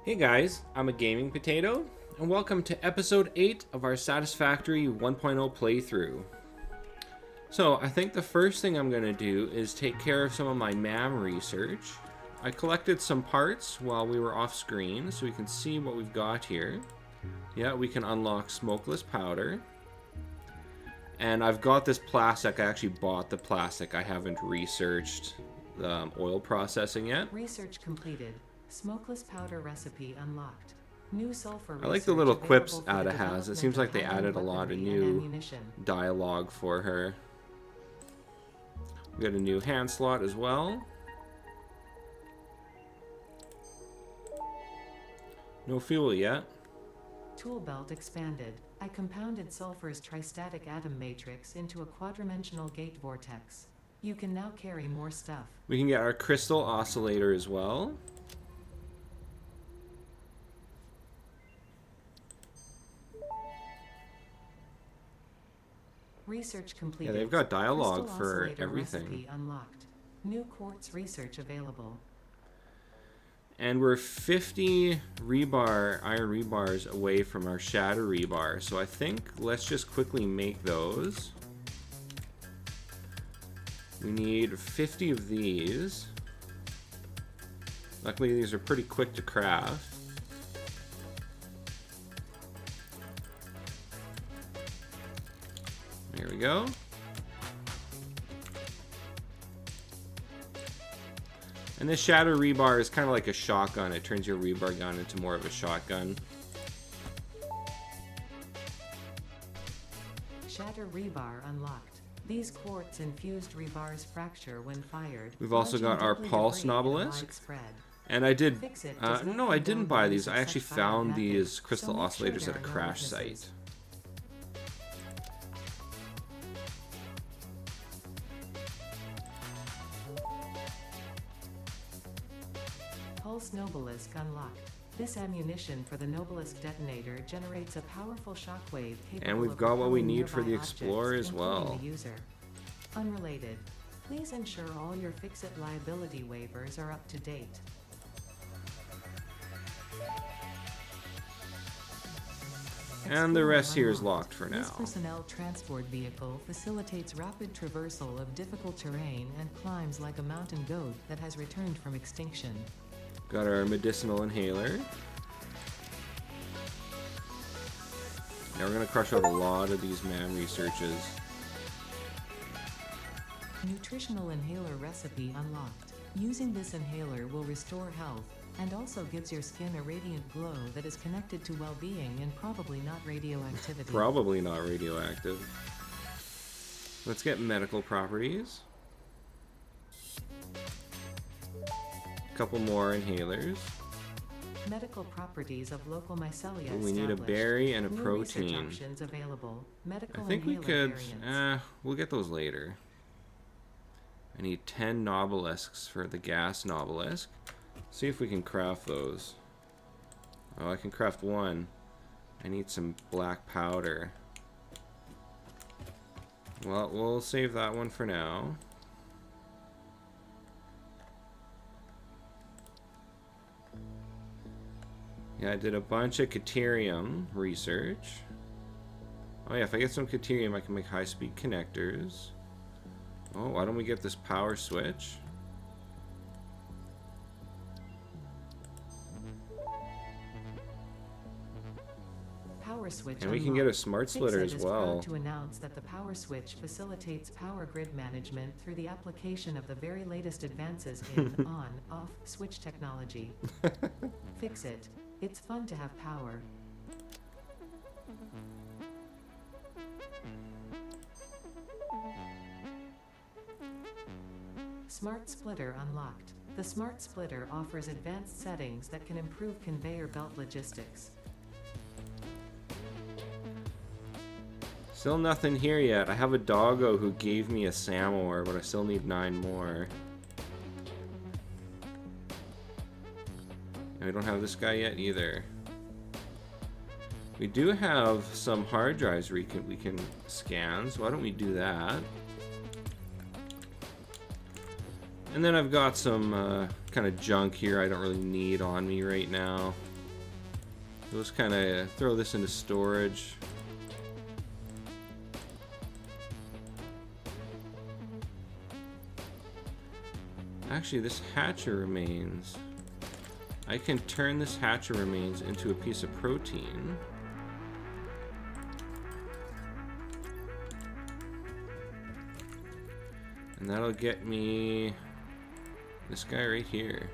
Hey guys, I'm a gaming potato, and welcome to episode 8 of our Satisfactory 1.0 playthrough. So, I think the first thing I'm going to do is take care of some of my MAM research. I collected some parts while we were off screen, so we can see what we've got here. Yeah, we can unlock smokeless powder. And I've got this plastic. I actually bought the plastic. I haven't researched the oil processing yet. Research completed. Smokeless powder recipe unlocked. New sulfur I like the little quips Ada has. It seems like they added a lot of new dialogue for her. We got a new hand slot as well. No fuel yet. Tool belt expanded. I compounded sulfur's tristatic atom matrix into a quadrimensional gate vortex. You can now carry more stuff. We can get our crystal oscillator as well. Research completed. Yeah, they've got dialogue Crystal for oscillator everything. Recipe unlocked. New quartz research available. And we're 50 rebar, iron rebars away from our shatter rebar. So I think let's just quickly make those. We need 50 of these. Luckily, these are pretty quick to craft. There we go. And this shatter rebar is kind of like a shotgun. It turns your rebar gun into more of a shotgun. Shatter rebar unlocked. These quartz infused rebars fracture when fired. We've also got our pulse obelisk. And I did, no, I didn't buy these. I actually found these crystal oscillators at a crash site. Pulse Nobelisk unlocked. This ammunition for the Nobelisk detonator generates a powerful shockwave capable and we've of got what we repelling need for the nearby Explorer objects, as well. the user. Unrelated. Please ensure all your Fix-It liability waivers are up to date. And the rest here is locked for This now. personnel transport vehicle facilitates rapid traversal of difficult terrain and climbs like a mountain goat that has returned from extinction. Got our medicinal inhaler. Now we're going to crush out a lot of these MAM researches. Nutritional inhaler recipe unlocked. Using this inhaler will restore health and also gives your skin a radiant glow that is connected to well-being and probably not radioactivity. Probably not radioactive. Let's get medical properties. A couple more inhalers. Medical properties of local mycelia. We need a berry and a New protein. research options available. Medical I think we inhaler could, variants. we'll get those later. I need 10 nobelisks for the gas nobelisk. See if we can craft those. Oh, I can craft one. I need some black powder. Well, we'll save that one for now. Yeah, I did a bunch of Caterium research. Oh yeah, if I get some Caterium, I can make high-speed connectors. Oh, why don't we get this power switch? Power switch And we can get a smart splitter as Fix-It is well. proud to announce that the power switch facilitates power grid management through the application of the very latest advances in on-off switch technology. Fix-It. It's fun to have power. Smart Splitter unlocked. The Smart Splitter offers advanced settings that can improve conveyor belt logistics. Still nothing here yet. I have a doggo who gave me a Samovar, but I still need 9 more. And we don't have this guy yet either. We do have some hard drives we can scan, so why don't we do that? And then I've got some kind of junk here I don't really need on me right now. Let's kind of throw this into storage. Actually, this hatcher remains. I can turn this hatcher remains into a piece of protein. And that'll get me this guy right here.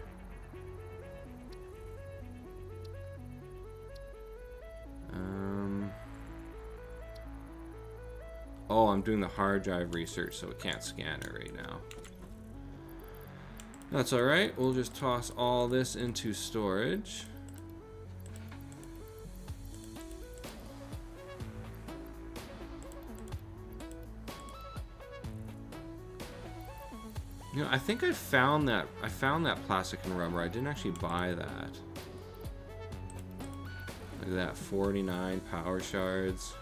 Oh, I'm doing the hard drive research, so it can't scan it right now. That's alright, we'll just toss all this into storage. You know, I think I found that plastic and rubber. I didn't actually buy that. Look at that, 49 power shards.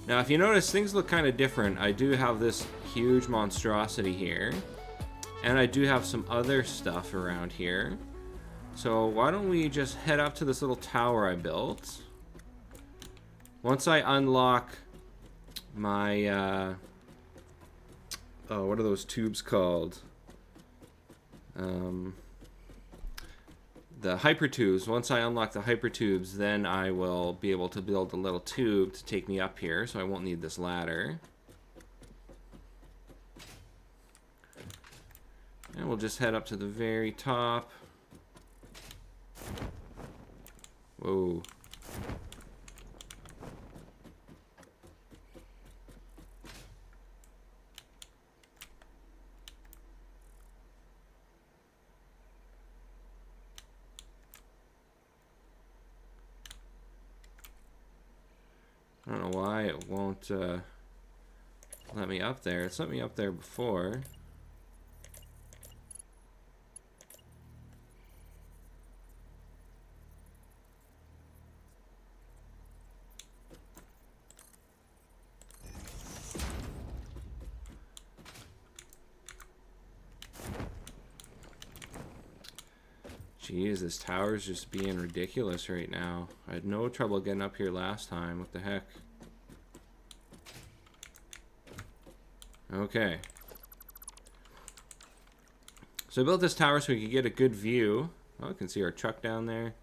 Now, if you notice, things look kind of different. I do have this huge monstrosity here, and I do have some other stuff around here. So why don't we just head up to this little tower I built. Once I unlock my, oh, what are those tubes called? The hypertubes. Once I unlock the hypertubes, then I will be able to build a little tube to take me up here, so I won't need this ladder. And we'll just head up to the very top. Whoa. I don't know why it won't let me up there. It's let me up there before. Jeez, this tower's just being ridiculous right now. I had no trouble getting up here last time. What the heck? Okay. So I built this tower so we could get a good view. Oh, you can see our truck down there.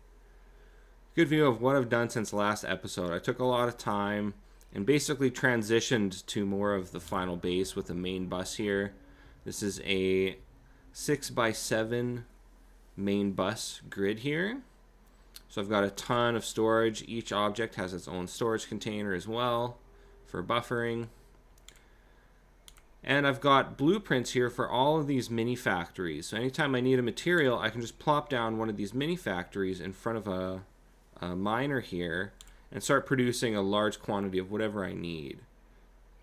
Good view of what I've done since the last episode. I took a lot of time and basically transitioned to more of the final base with the main bus here. This is a 6x7 main bus grid here. So I've got a ton of storage. Each object has its own storage container as well for buffering. And I've got blueprints here for all of these mini factories. So anytime I need a material, I can just plop down one of these mini factories in front of a miner here and start producing a large quantity of whatever I need.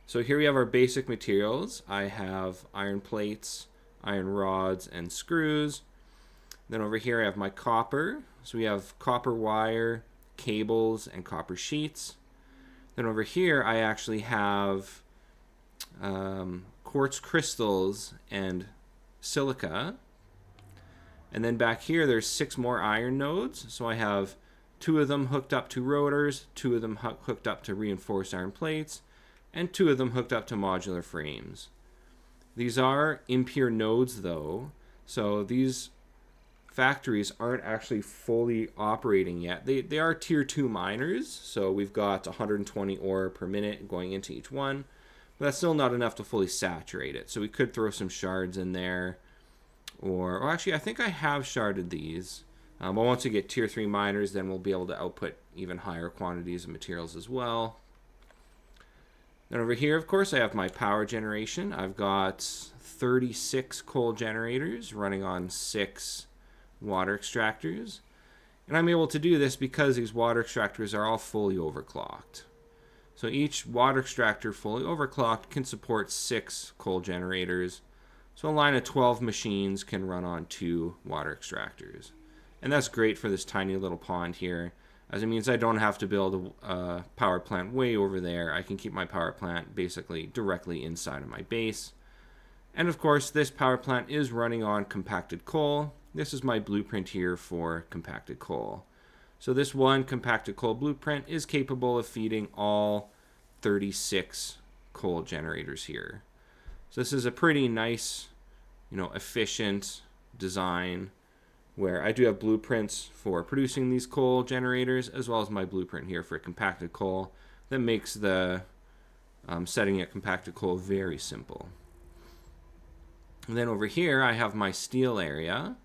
So here we have our basic materials. I have iron plates, iron rods, and screws. Then over here I have my copper. So we have copper wire, cables, and copper sheets. Then over here I actually have quartz crystals and silica. And then back here there's 6 more iron nodes. So I have 2 of them hooked up to rotors, 2 of them hooked up to reinforced iron plates, and 2 of them hooked up to modular frames. These are impure nodes though, so these factories aren't actually fully operating yet. They are tier 2 miners, so we've got 120 ore per minute going into each one, but that's still not enough to fully saturate it. So we could throw some shards in there, or actually I think I have sharded these. But once we get tier 3 miners, then we'll be able to output even higher quantities of materials as well. Then over here, of course, I have my power generation. I've got 36 coal generators running on 6 water extractors. And I'm able to do this because these water extractors are all fully overclocked. So each water extractor fully overclocked can support 6 coal generators. So a line of 12 machines can run on 2 water extractors. And that's great for this tiny little pond here. as it means I don't have to build a power plant way over there. I can keep my power plant basically directly inside of my base. And of course, this power plant is running on compacted coal. This is my blueprint here for compacted coal. So this one compacted coal blueprint is capable of feeding all 36 coal generators here. So this is a pretty nice, efficient design where I do have blueprints for producing these coal generators, as well as my blueprint here for compacted coal that makes the setting at compacted coal very simple. And then over here I have my steel area,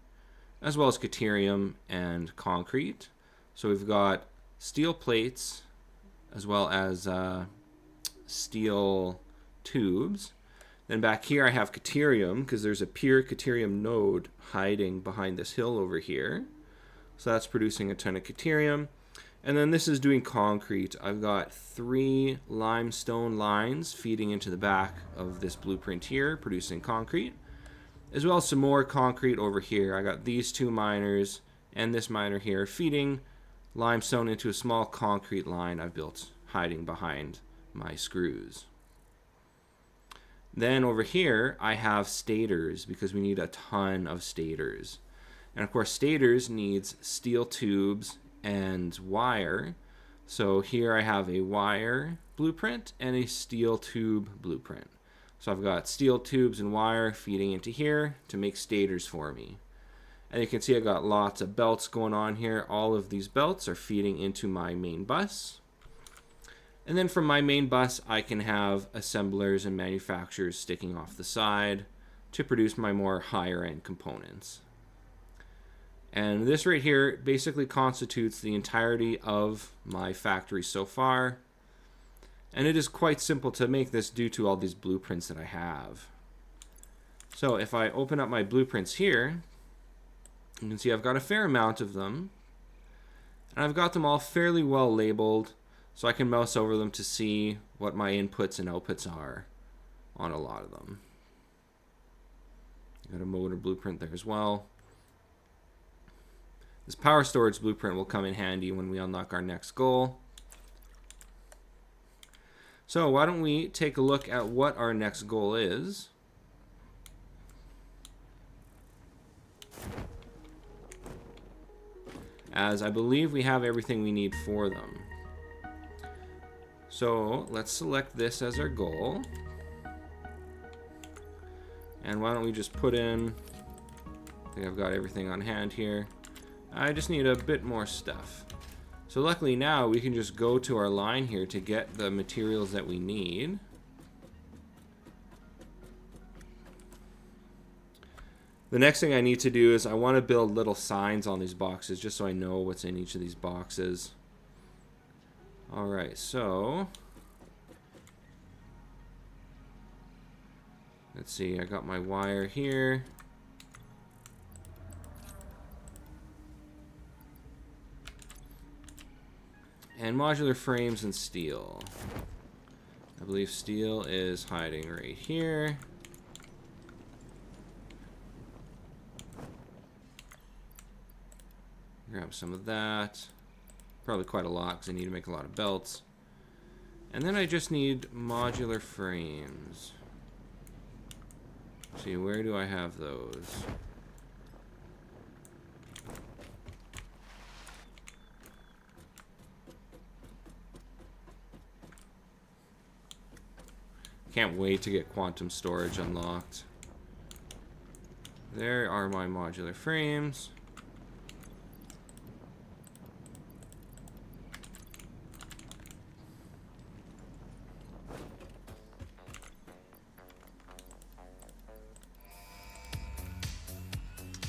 as well as caterium and concrete. So we've got steel plates, as well as steel tubes. Then back here I have caterium, because there's a pure caterium node hiding behind this hill over here. So that's producing a ton of caterium. And then this is doing concrete. I've got 3 limestone lines feeding into the back of this blueprint here, producing concrete. As well as some more concrete over here. I got these 2 miners and this miner here feeding limestone into a small concrete line I've built hiding behind my screws. Then over here I have stators, because we need a ton of stators. And of course stators needs steel tubes and wire. So here I have a wire blueprint and a steel tube blueprint. So I've got steel tubes and wire feeding into here to make stators for me. And you can see I got lots of belts going on here. All of these belts are feeding into my main bus. And then from my main bus, I can have assemblers and manufacturers sticking off the side to produce my more higher end components. And this right here basically constitutes the entirety of my factory so far. And it is quite simple to make this due to all these blueprints that I have. So if I open up my blueprints here, you can see I've got a fair amount of them. And I've got them all fairly well labeled, so I can mouse over them to see what my inputs and outputs are on a lot of them. Got a motor blueprint there as well. This power storage blueprint will come in handy when we unlock our next goal. So why don't we take a look at what our next goal is. As I believe we have everything we need for them. So let's select this as our goal. And why don't we just put in, I think I've got everything on hand here. I just need a bit more stuff. So luckily now we can just go to our line here to get the materials that we need. The next thing I need to do is I want to build little signs on these boxes just so I know what's in each of these boxes. Alright, so let's see, I got my wire here. And modular frames and steel. I believe steel is hiding right here. Grab some of that. Probably quite a lot because I need to make a lot of belts. And then I just need modular frames. Let's see, where do I have those? Can't wait to get quantum storage unlocked. There are my modular frames.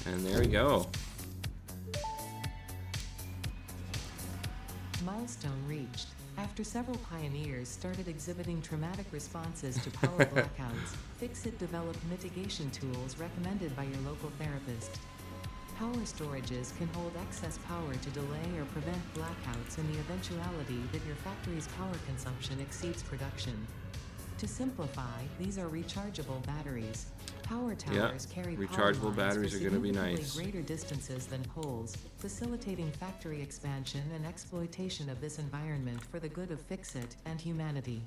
And there we go. Milestone reached. After several pioneers started exhibiting traumatic responses to power blackouts, Fixit developed mitigation tools recommended by your local therapist. Power storages can hold excess power to delay or prevent blackouts in the eventuality that your factory's power consumption exceeds production. To simplify, these are rechargeable batteries. Power Yeah, towers carry rechargeable power lines batteries for are gonna be significantly nice. greater distances than poles, facilitating factory expansion and exploitation of this environment for the good of Fix-It and humanity.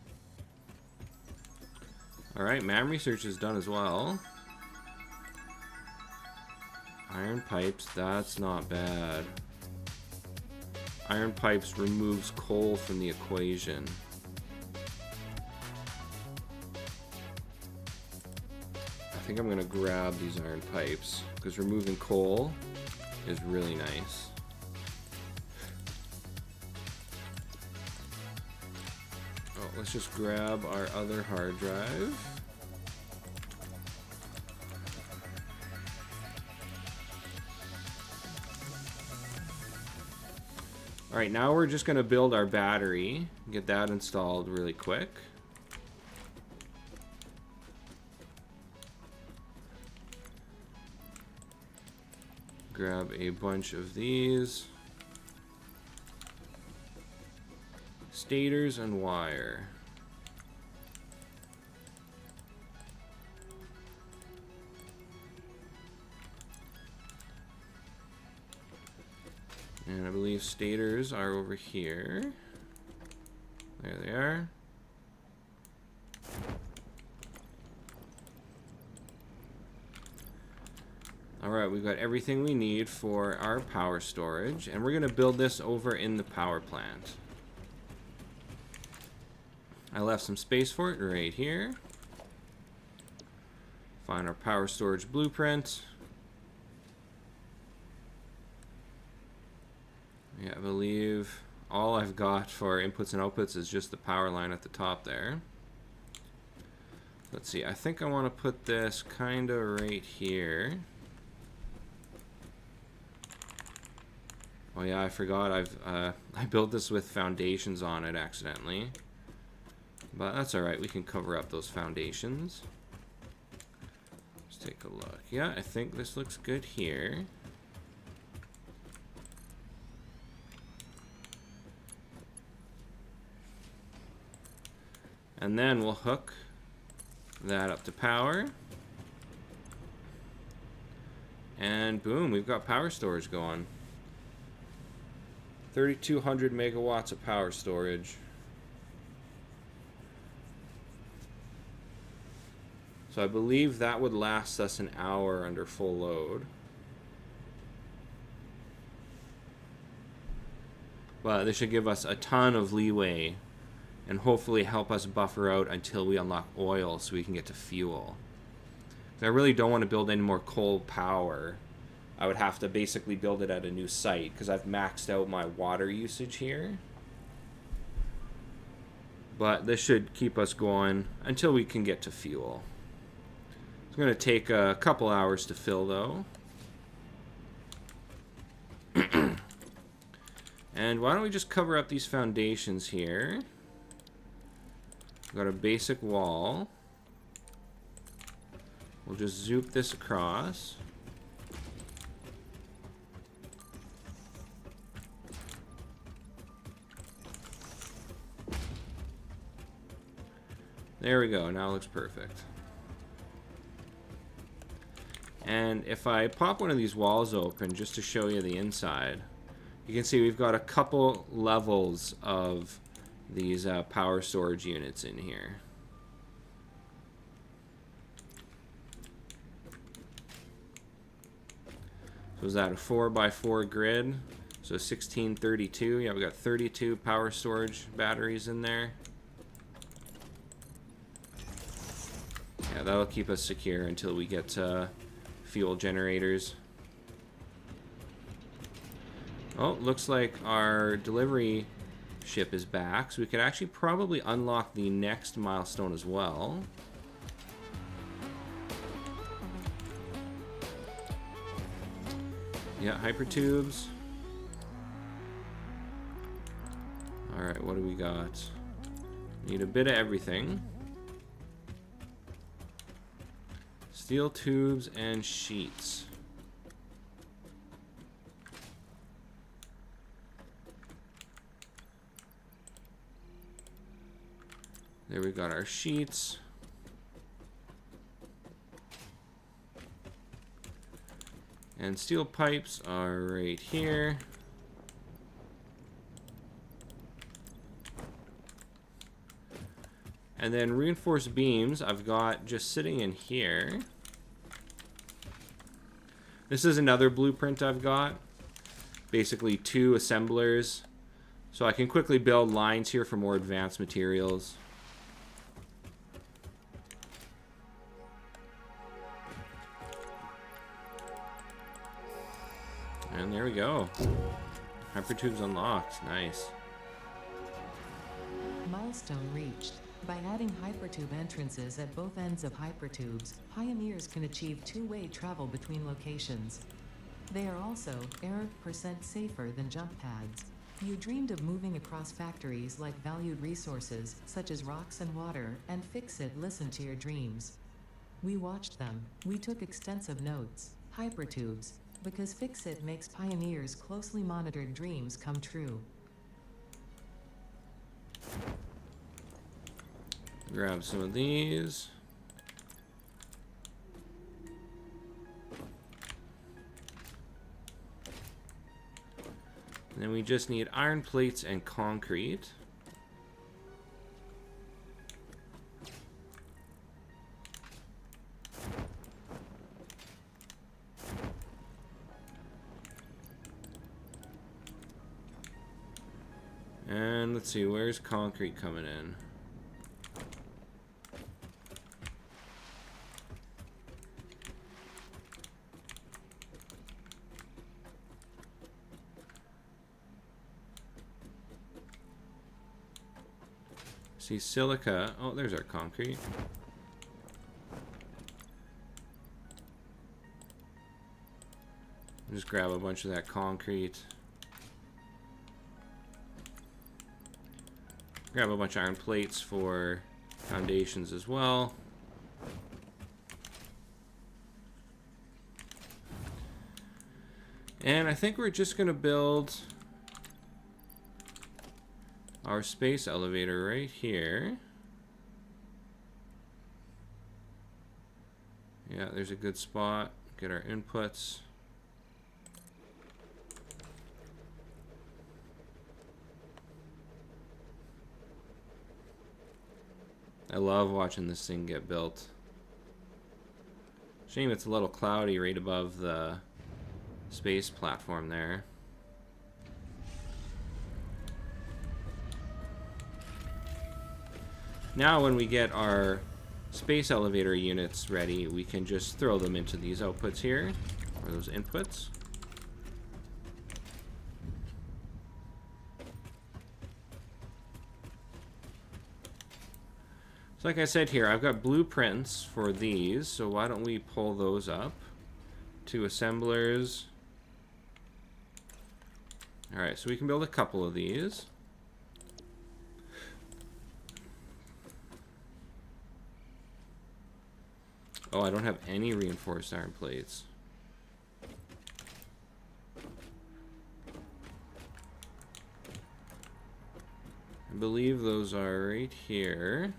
Alright, MAM research is done as well. Iron pipes, that's not bad. Iron pipes removes coal from the equation. I think I'm gonna grab these iron pipes because removing coal is really nice. Oh, let's just grab our other hard drive. Alright, now we're just going to build our battery. Get that installed really quick. Grab a bunch of these. Stators and wire. And I believe stators are over here. There they are. Alright, we've got everything we need for our power storage, and we're going to build this over in the power plant. I left some space for it right here. Find our power storage blueprint. Yeah, I believe all I've got for inputs and outputs is just the power line at the top there. Let's see, I think I want to put this kind of right here. Oh yeah, I forgot I built this with foundations on it accidentally. But that's alright, we can cover up those foundations. Let's take a look. Yeah, I think this looks good here. And then we'll hook that up to power. And boom, we've got power storage going. 3,200 megawatts of power storage. So I believe that would last us an hour under full load. But this should give us a ton of leeway and hopefully help us buffer out until we unlock oil so we can get to fuel. I really don't want to build any more coal power. I would have to basically build it at a new site because I've maxed out my water usage here. But this should keep us going until we can get to fuel. It's going to take a couple hours to fill though. And why don't we just cover up these foundations here. We've got a basic wall. We'll just zoop this across. There we go, now it looks perfect. And if I pop one of these walls open just to show you the inside, you can see we've got a couple levels of these power storage units in here. So is that a 4x4 grid? So 1632. Yeah, we got 32 power storage batteries in there. Yeah, that'll keep us secure until we get fuel generators. Oh, looks like our delivery ship is back, so we could actually probably unlock the next milestone as well. Yeah, hypertubes. Alright, what do we got? Need a bit of everything. Steel tubes and sheets. There we got our sheets. And steel pipes are right here. And then reinforced beams I've got just sitting in here. This is another blueprint I've got. Basically 2 assemblers. So I can quickly build lines here for more advanced materials. And there we go. Hypertube's unlocked. Nice. Milestone reached. By adding hypertube entrances at both ends of hypertubes, pioneers can achieve two-way travel between locations. They are also % safer than jump pads. You dreamed of moving across factories like valued resources, such as rocks and water, and Fix-It listened to your dreams. We watched them. We took extensive notes. Hypertubes. Because Fix-It makes pioneers' closely monitored dreams come true. Grab some of these. And then we just need iron plates and concrete. And let's see, where's concrete coming in? See silica. Oh, there's our concrete. Just grab a bunch of that concrete. Grab a bunch of iron plates for foundations as well. And I think we're just going to build our space elevator right here. Yeah, there's a good spot. Get our inputs. I love watching this thing get built. Shame it's a little cloudy right above the space platform there. Now when we get our space elevator units ready, we can just throw them into these outputs here, or those inputs. So like I said here, I've got blueprints for these, so why don't we pull those up? 2 assemblers. Alright, so we can build a couple of these. Oh, I don't have any reinforced iron plates. I believe those are right here.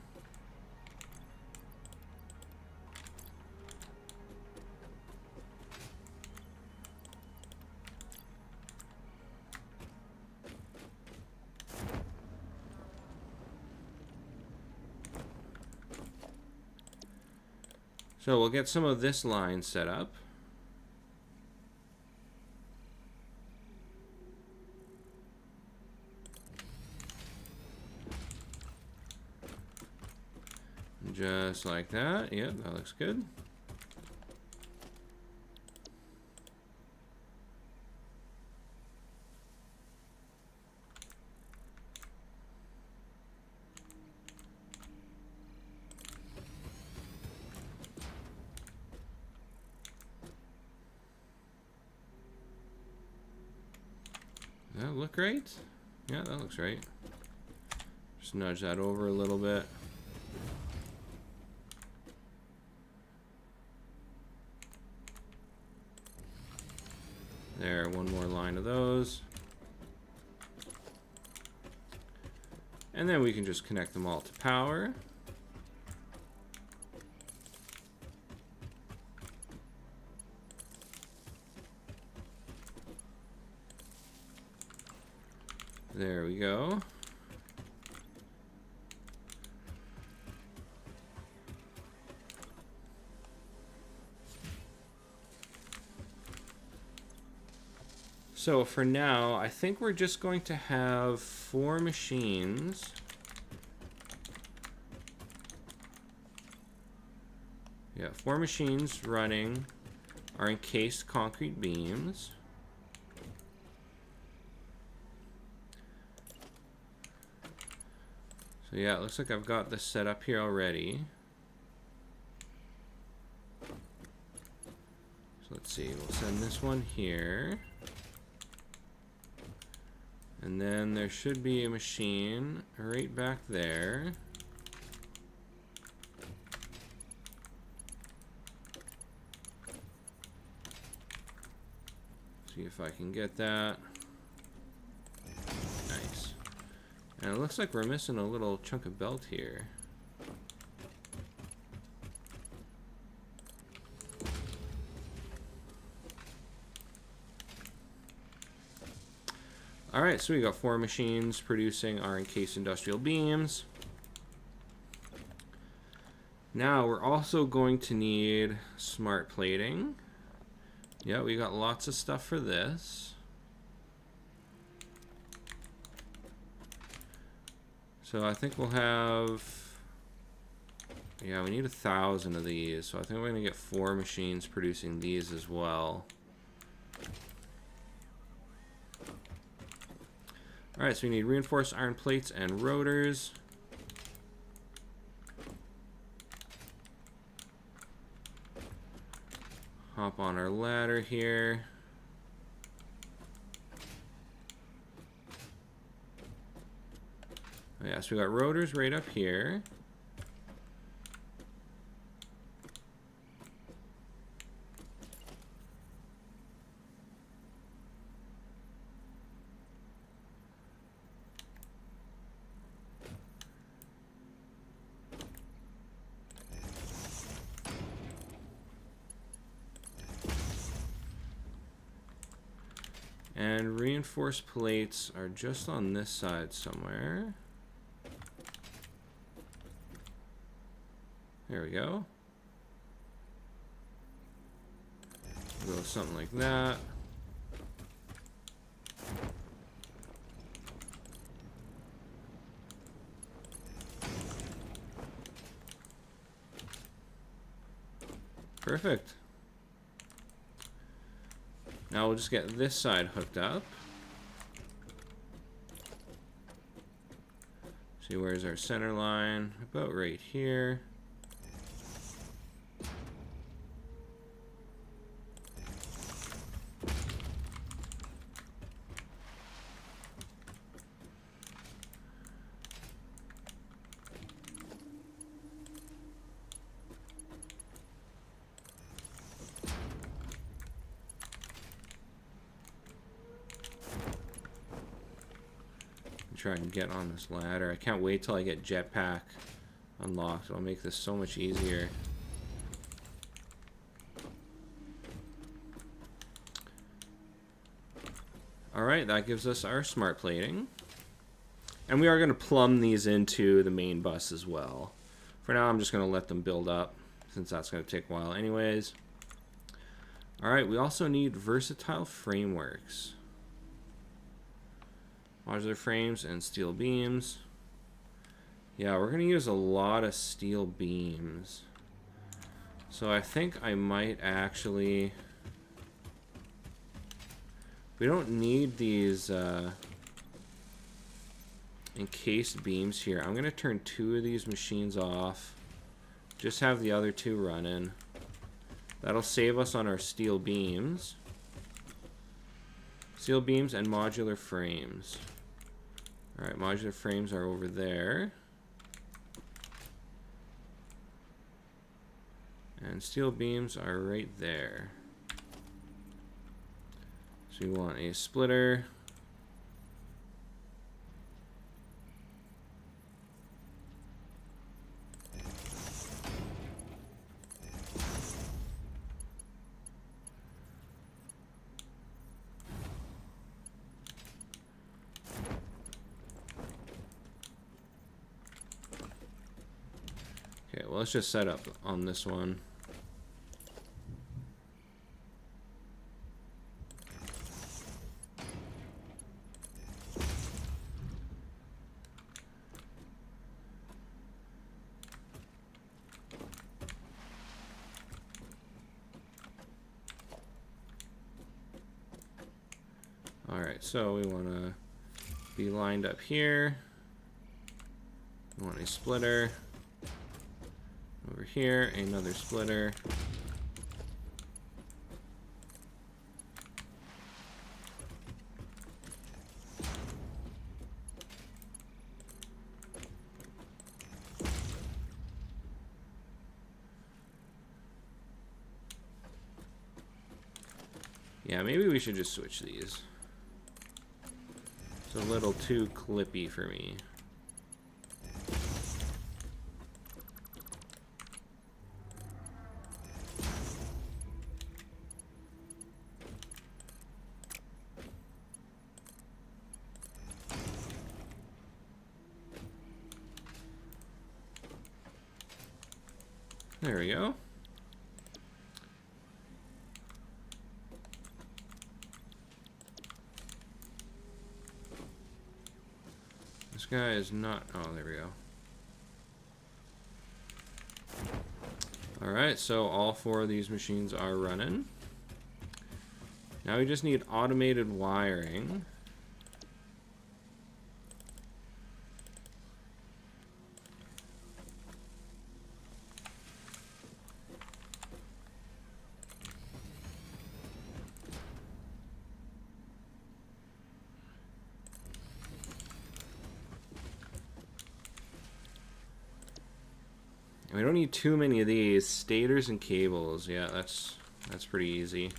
So we'll get some of this line set up. Just like that. Yep, that looks good. Does that look right? Yeah, that looks right. Just nudge that over a little bit. There, one more line of those. And then we can just connect them all to power. There we go. So for now, I think we're just going to have 4 machines. Yeah, 4 machines running our encased concrete beams. So yeah, it looks like I've got this set up here already. So let's see, we'll send this one here. And then there should be a machine right back there. See if I can get that. Nice. And it looks like we're missing a little chunk of belt here. Alright, so we got 4 machines producing our encased industrial beams. Now we're also going to need smart plating. Yeah, we got lots of stuff for this. So I think we'll have, yeah, we need 1,000 of these. So I think we're gonna get 4 machines producing these as well. Alright, so we need reinforced iron plates and rotors. Hop on our ladder here. Oh yeah, so we got rotors right up here. And reinforced plates are just on this side somewhere. There we go. Go something like that. Perfect. Now we'll just get this side hooked up. See, where's our center line? About right here. Try and get on this ladder. I can't wait till I get jetpack unlocked. It'll make this so much easier. Alright, that gives us our smart plating. And we are going to plumb these into the main bus as well. For now, I'm just going to let them build up, since that's going to take a while anyways. Alright, we also need versatile frameworks. Modular frames and steel beams. Yeah, we're going to use a lot of steel beams. So I think I might actually... We don't need these encased beams here. I'm going to turn 2 of these machines off. Just have the other 2 running. That'll save us on our steel beams. Steel beams and modular frames. Alright, modular frames are over there. And steel beams are right there. So we want a splitter. let's just set up on this one. Alright, so we want to be lined up here. We want a splitter. Over here, another splitter. Yeah, maybe we should just switch these. It's a little too clippy for me. There we go. This guy is not... Oh, there we go. Alright, so all 4 of these machines are running. Now we just need automated wiring. We don't need too many of these. Stators and cables. Yeah, that's pretty easy.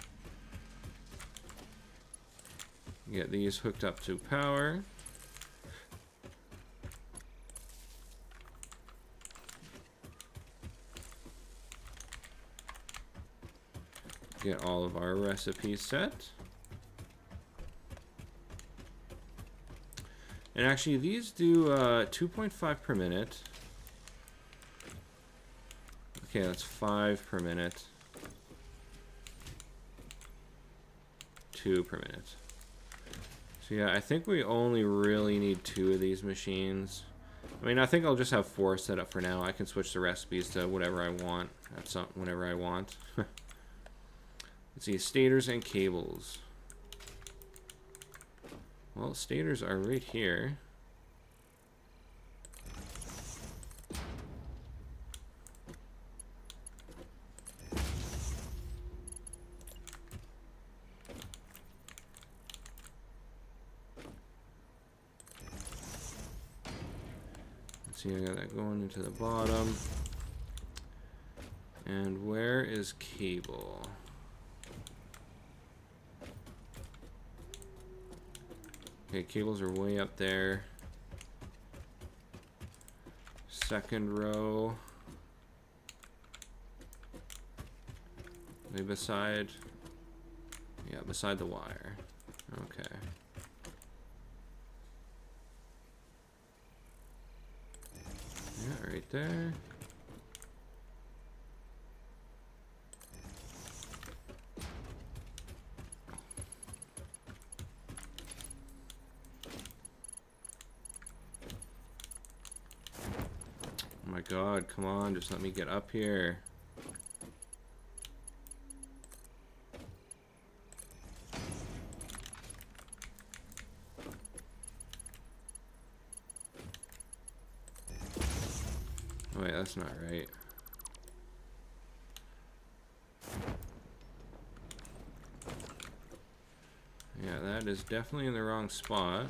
Get these hooked up to power. Get all of our recipes set. And actually, these do 2.5 per minute. Okay, that's 5 per minute. 2 per minute. So yeah, I think we only really need 2 of these machines. I mean, I think I'll just have 4 set up for now. I can switch the recipes to whatever I want at whenever I want. Let's see, stators and cables. Well, stators are right here. See, I got that going into the bottom. And where is cable? Okay, cables are way up there. Second row. Way beside. Yeah, beside the wire. Okay. Yeah, right there. Oh my god, come on, just let me get up here. Oh wait, that's not right. Yeah, that is definitely in the wrong spot.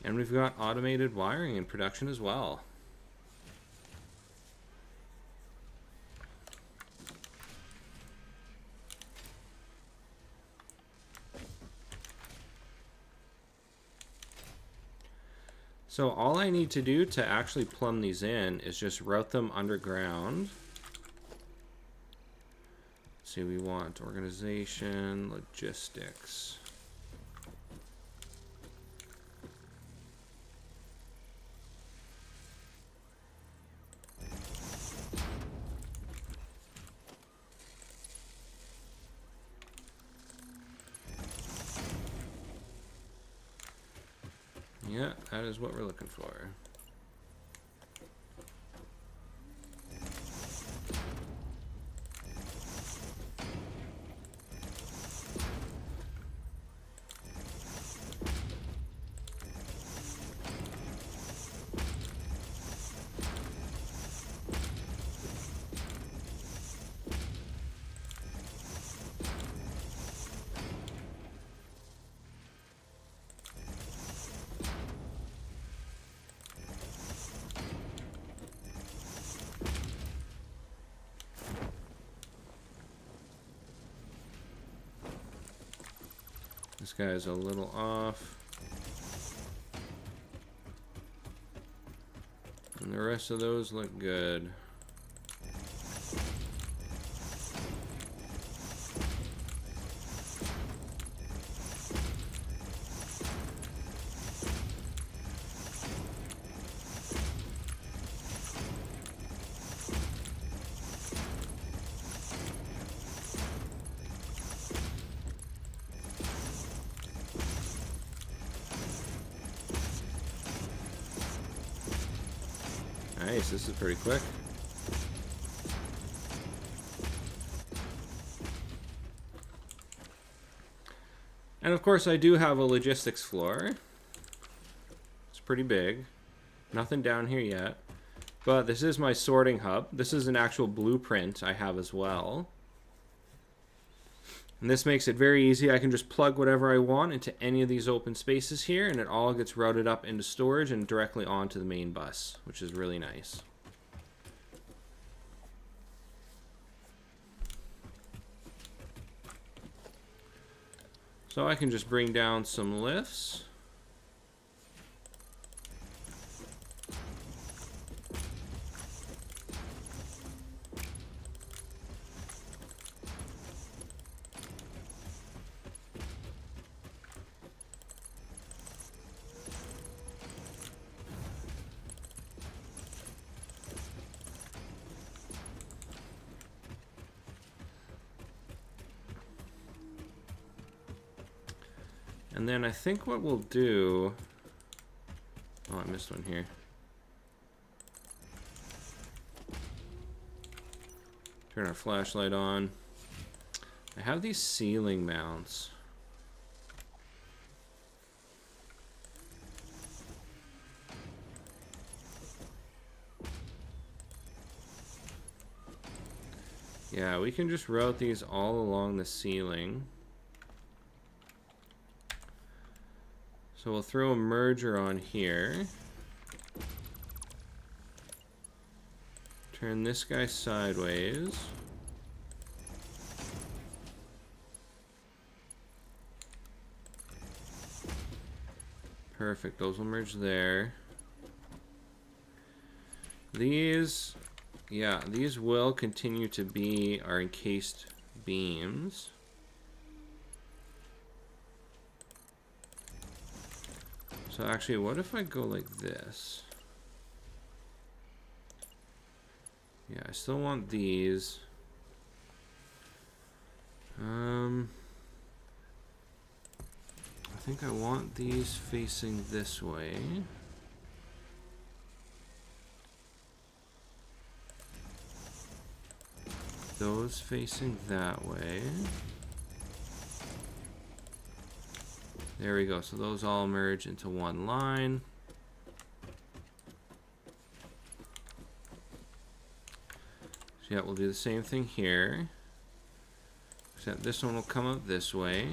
And we've got automated wiring in production as well. So all I need to do to actually plumb these in is just route them underground. Let's see, we want organization, logistics. Yeah, that is what we're looking for. This guy's a little off. And the rest of those look good. Nice, this is pretty quick. And of course I do have a logistics floor. It's pretty big. Nothing down here yet. But this is my sorting hub. This is an actual blueprint I have as well. And this makes it very easy. I can just plug whatever I want into any of these open spaces here, and it all gets routed up into storage and directly onto the main bus, which is really nice. So I can just bring down some lifts. And then I think what we'll do... Oh, I missed one here. Turn our flashlight on. I have these ceiling mounts. Yeah, we can just route these all along the ceiling. So we'll throw a merger on here. Turn this guy sideways. Perfect, those will merge there. These, yeah, these will continue to be our encased beams. So actually, what if I go like this? Yeah, I still want these. I think I want these facing this way. Those facing that way. There we go. So those all merge into one line. So yeah, we'll do the same thing here. Except this one will come up this way.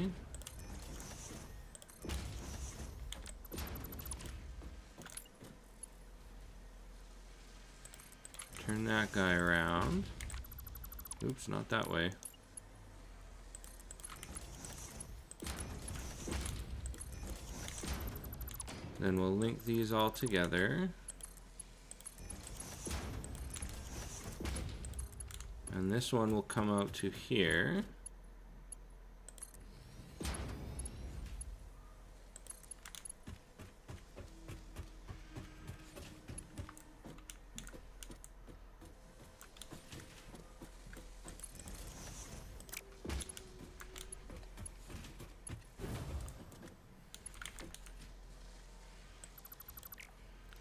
that guy around. Oops, not that way. Then we'll link these all together. And this one will come out to here.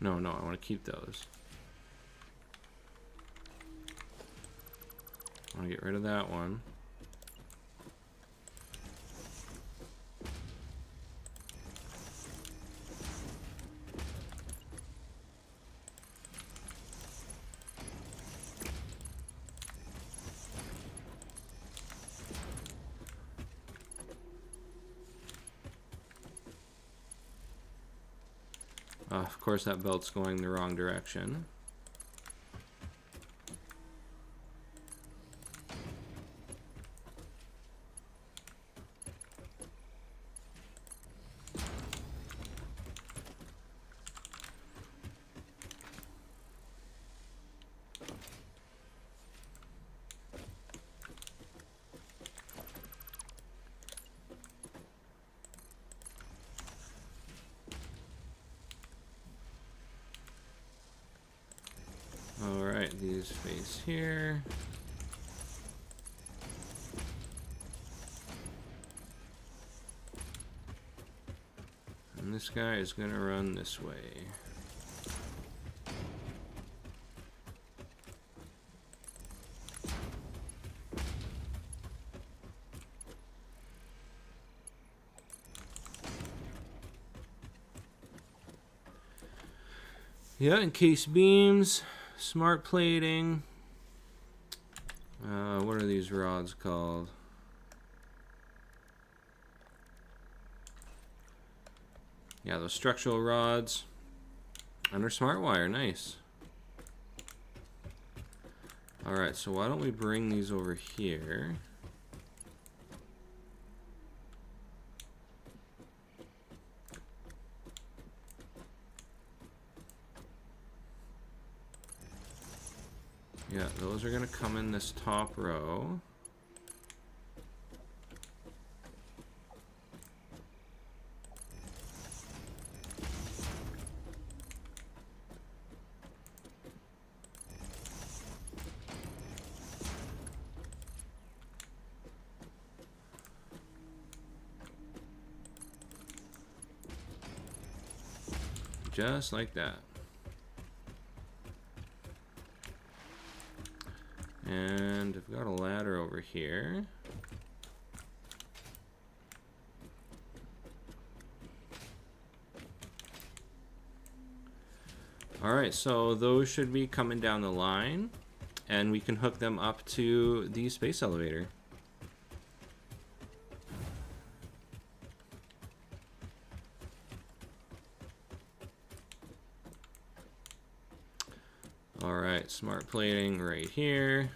No, I want to keep those. I want to get rid of that one. Of course, that belt's going the wrong direction. Alright, these face here. And this guy is going to run this way. Yeah, encased beams. Smart plating. What are these rods called? Yeah, those structural rods. Under smart wire, nice. Alright, so why don't we bring these over here? Yeah, those are going to come in this top row. Just like that. And I've got a ladder over here. Alright, so those should be coming down the line, and we can hook them up to the space elevator. Alright, smart plating right here.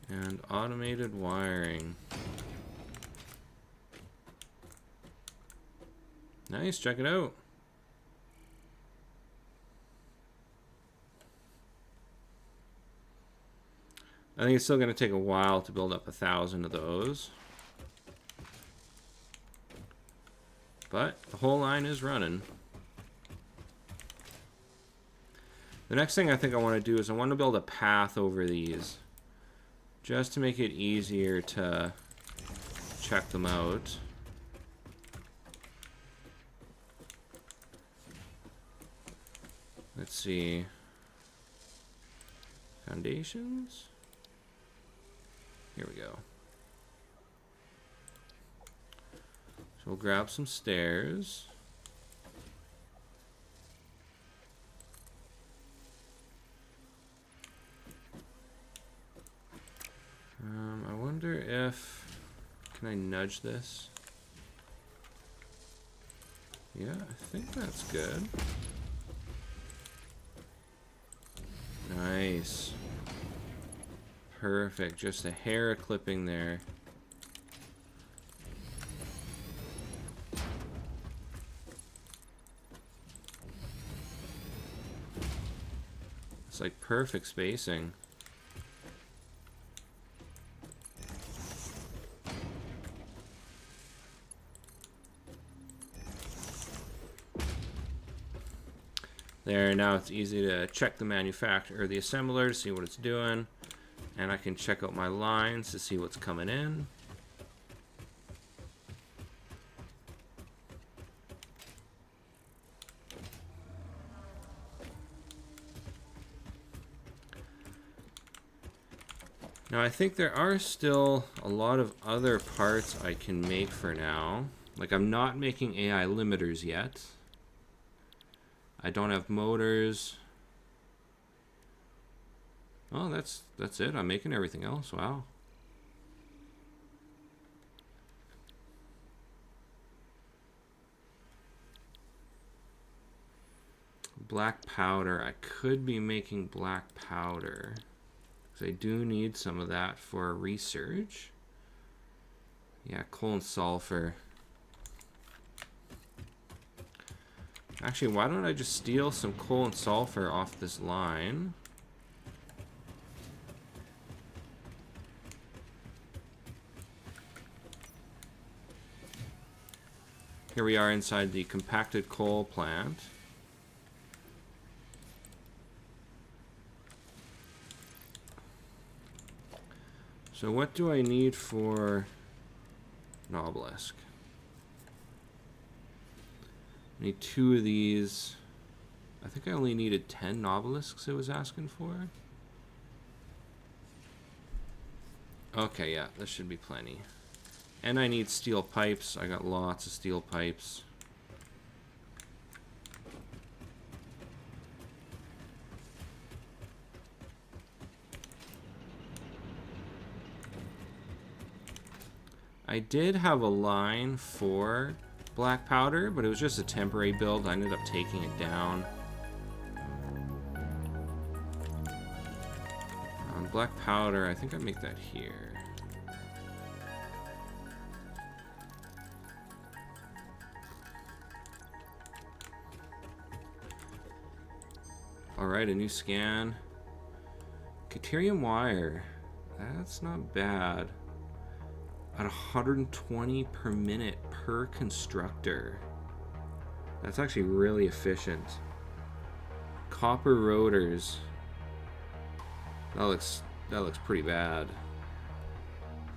And automated wiring. Nice, check it out. I think it's still going to take a while to build up 1,000 of those. But the whole line is running. The next thing I think I want to do is I want to build a path over these, just to make it easier to check them out. Let's see. Foundations. Here we go. So we'll grab some stairs. if... Can I nudge this? Yeah, I think that's good. Nice. Perfect. Just a hair clipping there. It's like perfect spacing. There, now it's easy to check the manufacturer or the assembler to see what it's doing. And I can check out my lines to see what's coming in. Now I think there are still a lot of other parts I can make for now. Like I'm not making AI limiters yet. I don't have motors. Oh, that's it. I'm making everything else. Wow. Black powder. I could be making black powder. Because I do need some of that for research. Yeah, coal and sulfur. Actually, why don't I just steal some coal and sulfur off this line? Here we are inside the compacted coal plant. So what do I need for an obelisk? I need 2 of these. I think I only needed 10 obelisks it was asking for. Okay, yeah, this should be plenty. And I need steel pipes. I got lots of steel pipes. I did have a line for black powder, but it was just a temporary build. I ended up taking it down. Black powder, I think I make that here. Alright, a new scan. Deuterium wire. That's not bad. At 120 per minute per constructor. That's actually really efficient. Copper rotors. That looks pretty bad.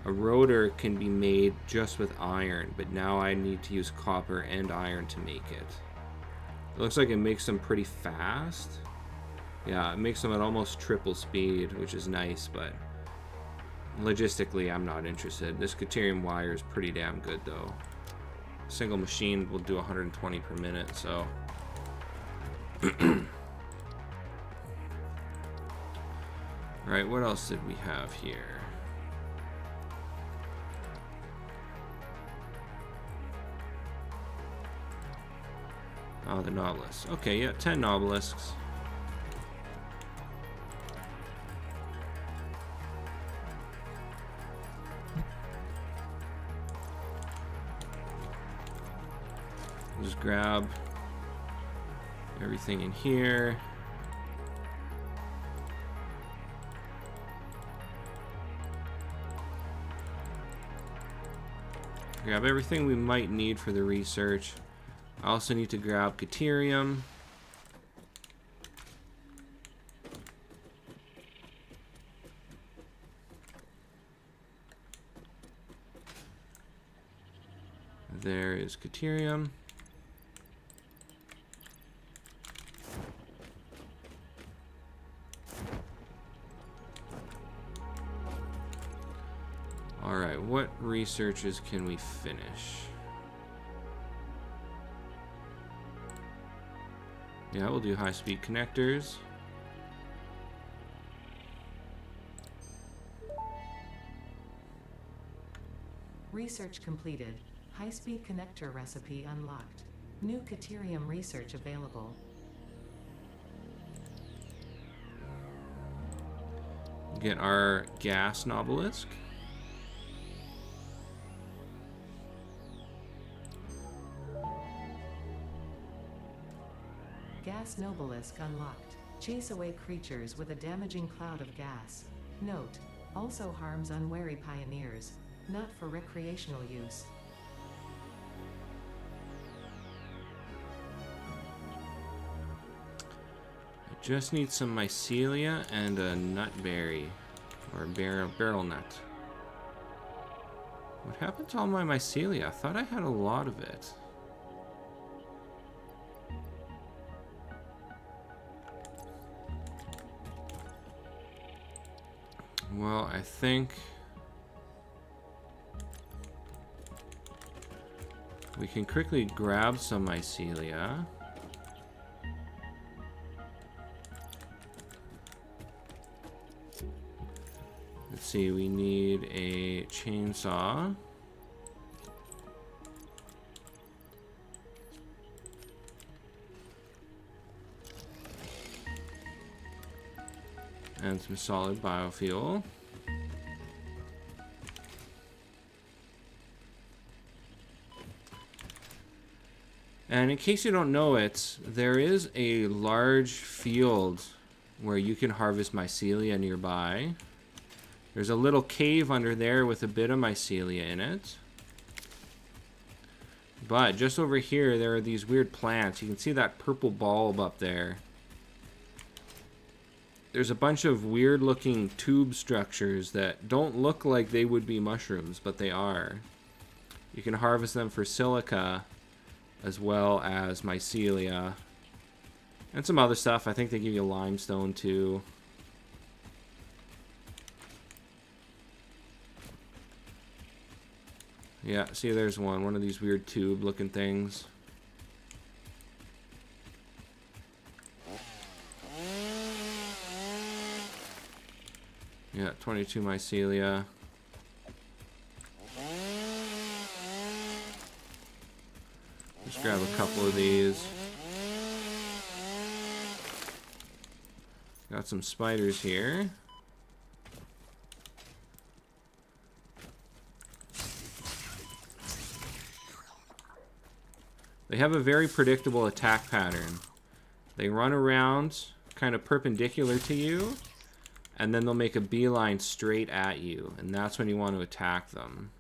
A rotor can be made just with iron, but now I need to use copper and iron to make it. It looks like it makes them pretty fast. Yeah, it makes them at almost triple speed, which is nice, but logistically, I'm not interested. This Deuterium wire is pretty damn good, though. A single machine will do 120 per minute, so... Alright, what else did we have here? Oh, the Nautilus. Okay, yeah, 10 Nobelisks. Just grab everything in here. Grab everything we might need for the research. I also need to grab Deuterium. There is Deuterium. Alright, what researches can we finish? Yeah, we'll do high-speed connectors. Research completed. High-speed connector recipe unlocked. New Caterium research available. Get our gas obelisk. Gas Nobelisk unlocked. Chase away creatures with a damaging cloud of gas. Note: also harms unwary pioneers. Not for recreational use. I just need some mycelia and a nutberry. Or a barrel nut. What happened to all my mycelia? I thought I had a lot of it. Well, I think we can quickly grab some mycelia. Let's see, we need a chainsaw. And some solid biofuel. And in case you don't know it, there is a large field where you can harvest mycelia nearby. There's a little cave under there with a bit of mycelia in it. But just over here, there are these weird plants. You can see that purple bulb up there. There's a bunch of weird looking tube structures that don't look like they would be mushrooms, but they are. You can harvest them for silica as well as mycelia and some other stuff. I think they give you limestone too. Yeah, see, there's one of these weird tube looking things. Yeah, 22 mycelia. Just grab a couple of these. Got some spiders here. They have a very predictable attack pattern. They run around kind of perpendicular to you, and then they'll make a beeline straight at you, and that's when you want to attack them.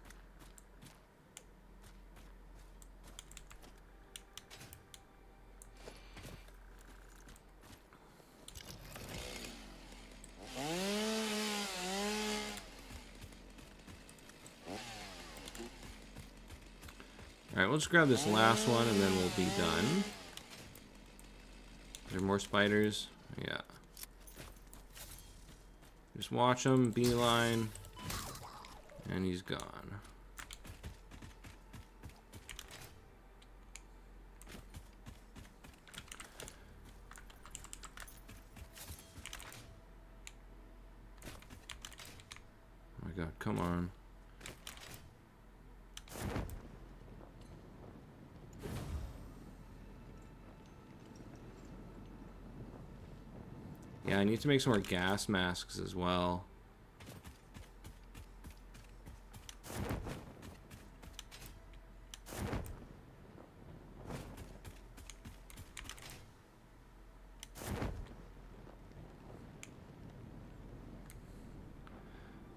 Alright, we'll just grab this last one and then we'll be done. Are there more spiders? Yeah. Just watch him, beeline, and he's gone. Oh my god, come on. Yeah, I need to make some more gas masks as well.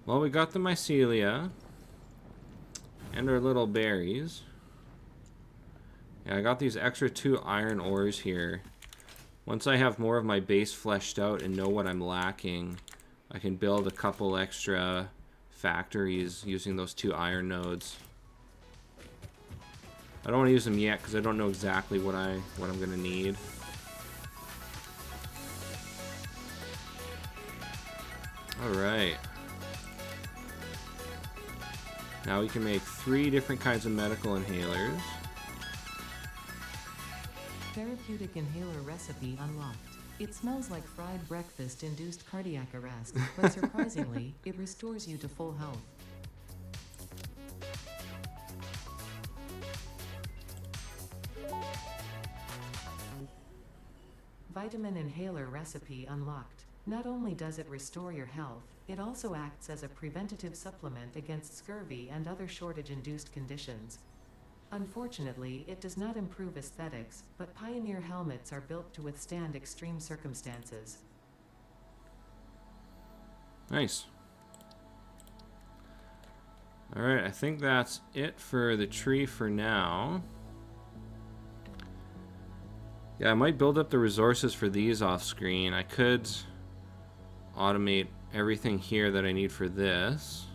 Well, we got the mycelia and our little berries. Yeah, I got these extra 2 iron ores here. Once I have more of my base fleshed out and know what I'm lacking, I can build a couple extra factories using those 2 iron nodes. I don't want to use them yet because I don't know exactly what I'm going to need. Alright. Now we can make 3 different kinds of medical inhalers. Therapeutic inhaler recipe unlocked. It smells like fried breakfast-induced cardiac arrest, but surprisingly, it restores you to full health. Vitamin inhaler recipe unlocked. Not only does it restore your health, it also acts as a preventative supplement against scurvy and other shortage-induced conditions. Unfortunately, it does not improve aesthetics, but Pioneer helmets are built to withstand extreme circumstances. Nice. Alright, I think that's it for the tree for now. Yeah, I might build up the resources for these off screen. I could automate everything here that I need for this.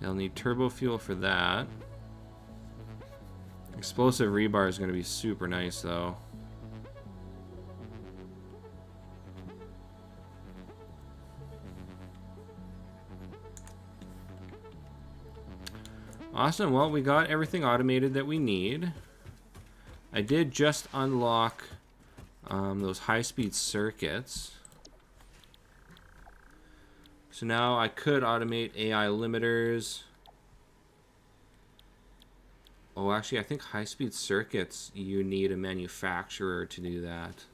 I'll need turbo fuel for that. Explosive rebar is going to be super nice though. Awesome, well we got everything automated that we need. I did just unlock those high-speed circuits. So now I could automate AI limiters. Oh, actually I think high-speed circuits, you need a manufacturer to do that,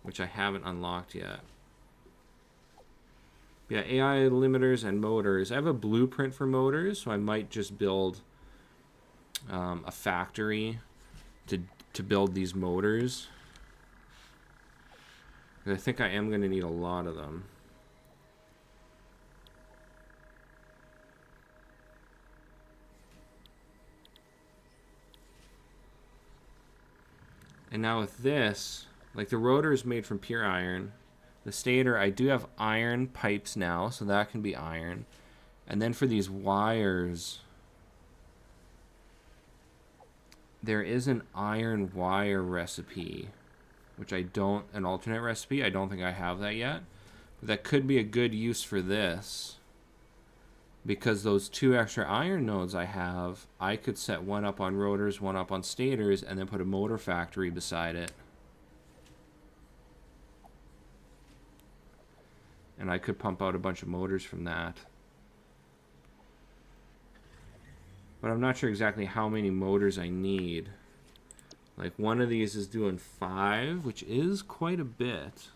which I haven't unlocked yet. Yeah, AI limiters and motors. I have a blueprint for motors, so I might just build a factory to build these motors. I think I am going to need a lot of them. And now with this, like the rotor is made from pure iron. The stator, I do have iron pipes now, so that can be iron. And then for these wires, there is an iron wire recipe, which I don't, an alternate recipe, I don't think I have that yet. But that could be a good use for this, because those 2 extra iron nodes I have, I could set one up on rotors, one up on stators, and then put a motor factory beside it. And I could pump out a bunch of motors from that. But I'm not sure exactly how many motors I need. Like one of these is doing 5, which is quite a bit.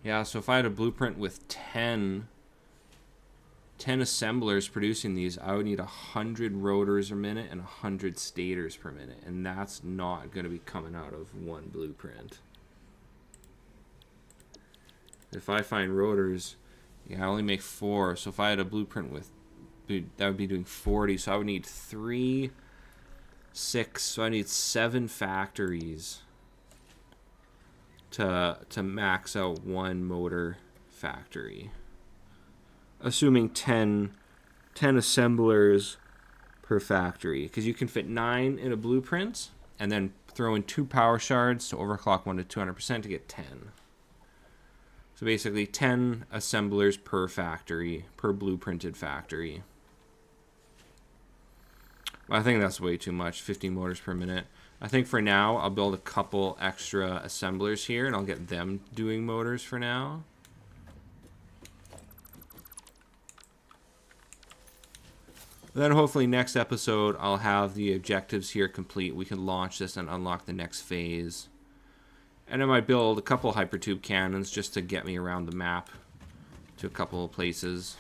Yeah, so if I had a blueprint with 10 assemblers producing these, I would need 100 rotors a minute and 100 stators per minute. And that's not going to be coming out of one blueprint. If I find rotors, yeah, I only make 4. So if I had a blueprint with, that would be doing 40. So I would need 3, 6. So I need 7 factories to max out one motor factory. Assuming 10 assemblers per factory. Because you can fit 9 in a blueprint and then throw in 2 power shards to overclock 1 to 200% to get 10. So basically 10 assemblers per factory, per blueprinted factory. Well, I think that's way too much, 15 motors per minute. I think for now, I'll build a couple extra assemblers here, and I'll get them doing motors for now. Then hopefully next episode, I'll have the objectives here complete. We can launch this and unlock the next phase. And I might build a couple hypertube cannons just to get me around the map to a couple of places.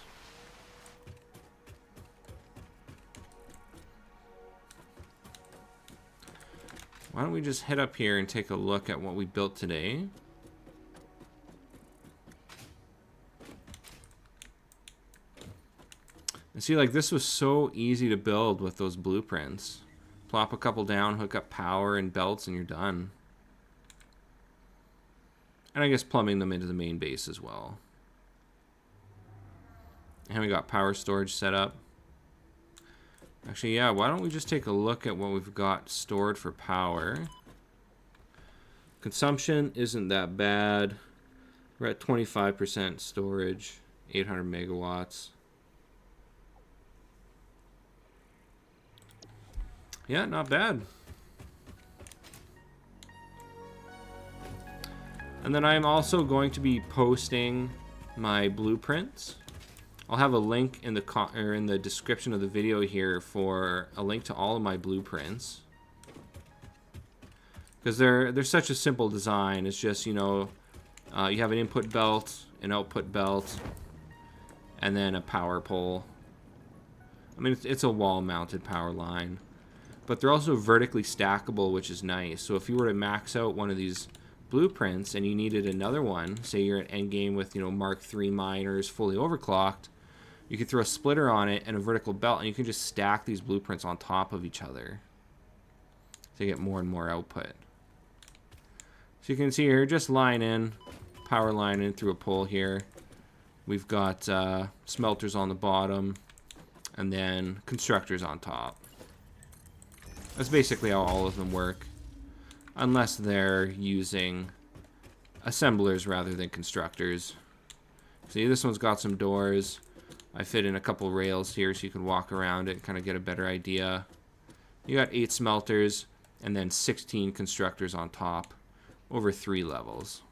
Why don't we just head up here and take a look at what we built today. And see, like, this was so easy to build with those blueprints. Plop a couple down, hook up power and belts, and you're done. And I guess plumbing them into the main base as well. And we got power storage set up. Actually, yeah, why don't we just take a look at what we've got stored for power. Consumption isn't that bad. We're at 25% storage, 800 megawatts. Yeah, not bad. And then I'm also going to be posting my blueprints I'll have a link in the description of the video here for a link to all of my blueprints. Because they're such a simple design. It's just, you know, you have an input belt, an output belt, and then a power pole. I mean, it's a wall-mounted power line. But they're also vertically stackable, which is nice. So if you were to max out one of these blueprints and you needed another one, say you're at endgame with, you know, Mark III miners fully overclocked, you could throw a splitter on it and a vertical belt, and you can just stack these blueprints on top of each other to get more and more output. So you can see here, just line in, power line in through a pole here. We've got smelters on the bottom, and then constructors on top. That's basically how all of them work, unless they're using assemblers rather than constructors. See, this one's got some doors. I fit in a couple rails here so you can walk around it and kind of get a better idea. You got 8 smelters and then 16 constructors on top over 3 levels.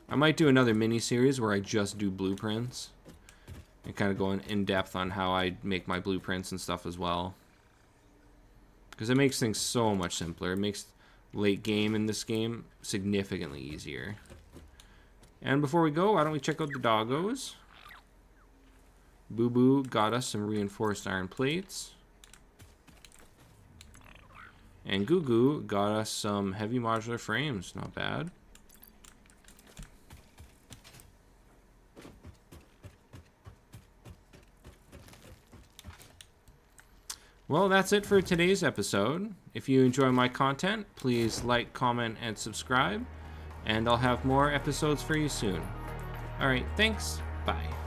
I might do another mini-series where I just do blueprints and kind of go in depth on how I make my blueprints and stuff as well. Because it makes things so much simpler. It makes late game in this game significantly easier. And before we go, why don't we check out the doggos? Boo Boo got us some reinforced iron plates. And Goo Goo got us some heavy modular frames. Not bad. Well, that's it for today's episode. If you enjoy my content, please like, comment, and subscribe. And I'll have more episodes for you soon. Alright, thanks. Bye.